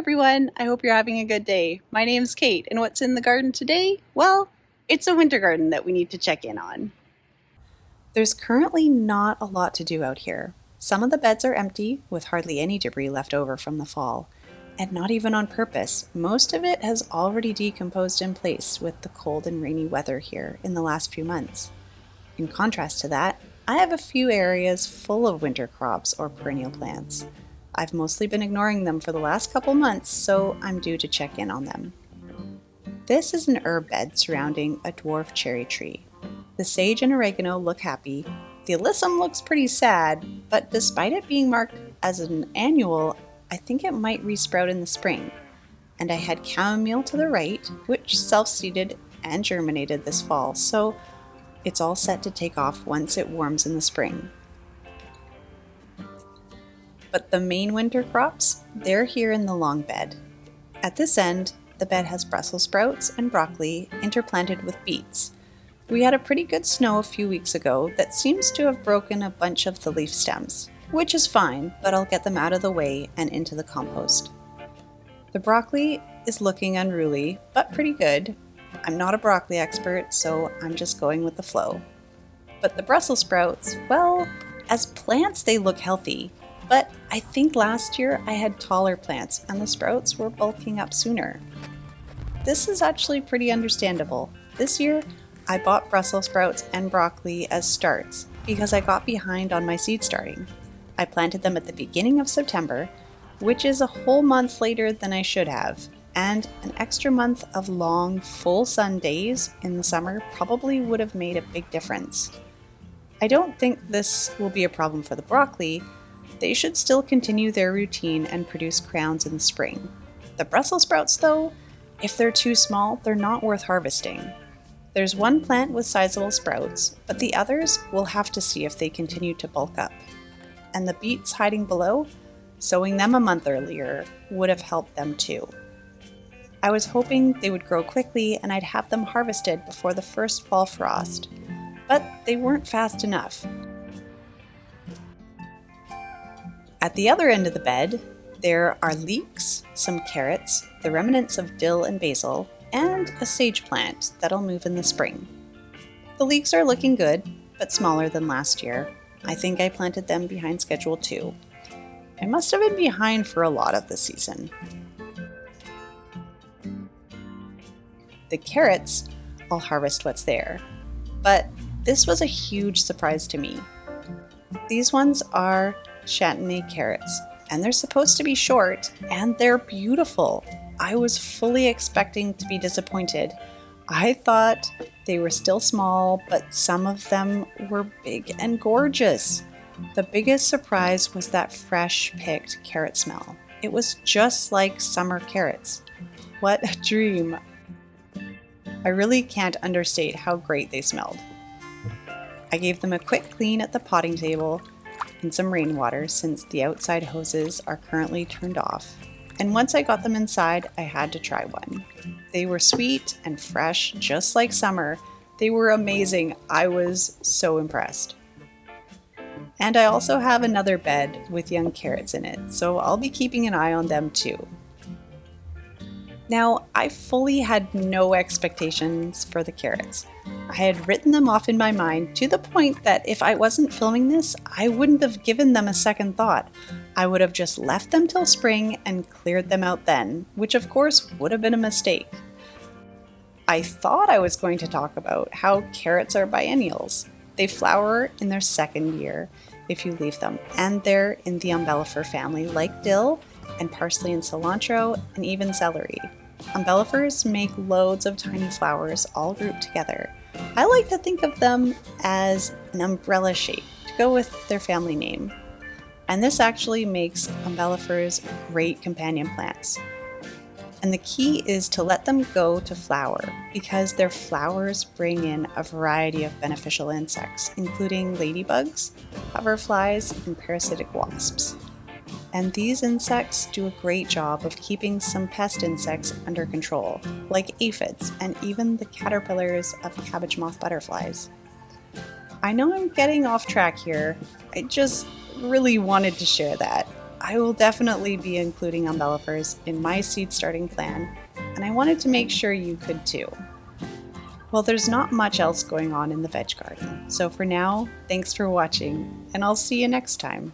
everyone, I hope you're having a good day. My name's Kate, and what's in the garden today? Well, it's a winter garden that we need to check in on. There's currently not a lot to do out here. Some of the beds are empty, with hardly any debris left over from the fall. And not even on purpose, most of it has already decomposed in place with the cold and rainy weather here in the last few months. In contrast to that, I have a few areas full of winter crops or perennial plants. I've mostly been ignoring them for the last couple months, so I'm due to check in on them. This is an herb bed surrounding a dwarf cherry tree. The sage and oregano look happy. The alyssum looks pretty sad, but despite it being marked as an annual, I think it might resprout in the spring. And I had chamomile to the right, which self-seeded and germinated this fall, so it's all set to take off once it warms in the spring. But the main winter crops, they're here in the long bed. At this end, the bed has Brussels sprouts and broccoli interplanted with beets. We had a pretty good snow a few weeks ago that seems to have broken a bunch of the leaf stems, which is fine, but I'll get them out of the way and into the compost. The broccoli is looking unruly, but pretty good. I'm not a broccoli expert, so I'm just going with the flow. But the Brussels sprouts, well, as plants they look healthy. But I think last year I had taller plants and the sprouts were bulking up sooner. This is actually pretty understandable. This year I bought Brussels sprouts and broccoli as starts because I got behind on my seed starting. I planted them at the beginning of September, which is a whole month later than I should have, and an extra month of long, full sun days in the summer probably would have made a big difference. I don't think this will be a problem for the broccoli. They should still continue their routine and produce crowns in the spring. The Brussels sprouts, though, if they're too small, they're not worth harvesting. There's one plant with sizable sprouts, but the others we'll have to see if they continue to bulk up. And the beets hiding below, sowing them a month earlier would have helped them too. I was hoping they would grow quickly and I'd have them harvested before the first fall frost, but they weren't fast enough. At the other end of the bed, there are leeks, some carrots, the remnants of dill and basil, and a sage plant that'll move in the spring. The leeks are looking good, but smaller than last year. I think I planted them behind schedule too. I must have been behind for a lot of the season. The carrots, I'll harvest what's there, but this was a huge surprise to me. These ones are Châtenay carrots, and they're supposed to be short, and they're beautiful. I was fully expecting to be disappointed. I thought they were still small, but some of them were big and gorgeous. The biggest surprise was that fresh picked carrot smell. It was just like summer carrots. What a dream! I really can't understate how great they smelled. I gave them a quick clean at the potting table in some rainwater since the outside hoses are currently turned off. And once I got them inside, I had to try one. They were sweet and fresh, just like summer. They were amazing. I was so impressed. And I also have another bed with young carrots in it, so I'll be keeping an eye on them too. Now, I fully had no expectations for the carrots. I had written them off in my mind to the point that if I wasn't filming this, I wouldn't have given them a second thought. I would have just left them till spring and cleared them out then, which of course would have been a mistake. I thought I was going to talk about how carrots are biennials. They flower in their second year if you leave them, and they're in the umbellifer family like dill and parsley and cilantro and even celery. Umbellifers make loads of tiny flowers all grouped together. I like to think of them as an umbrella shape to go with their family name. And this actually makes umbellifers great companion plants. And the key is to let them go to flower because their flowers bring in a variety of beneficial insects, including ladybugs, hoverflies, and parasitic wasps. And these insects do a great job of keeping some pest insects under control, like aphids and even the caterpillars of cabbage moth butterflies. I know I'm getting off track here. I just really wanted to share that. I will definitely be including umbellifers in my seed starting plan, and I wanted to make sure you could too. Well, there's not much else going on in the veg garden, so for now, thanks for watching, and I'll see you next time.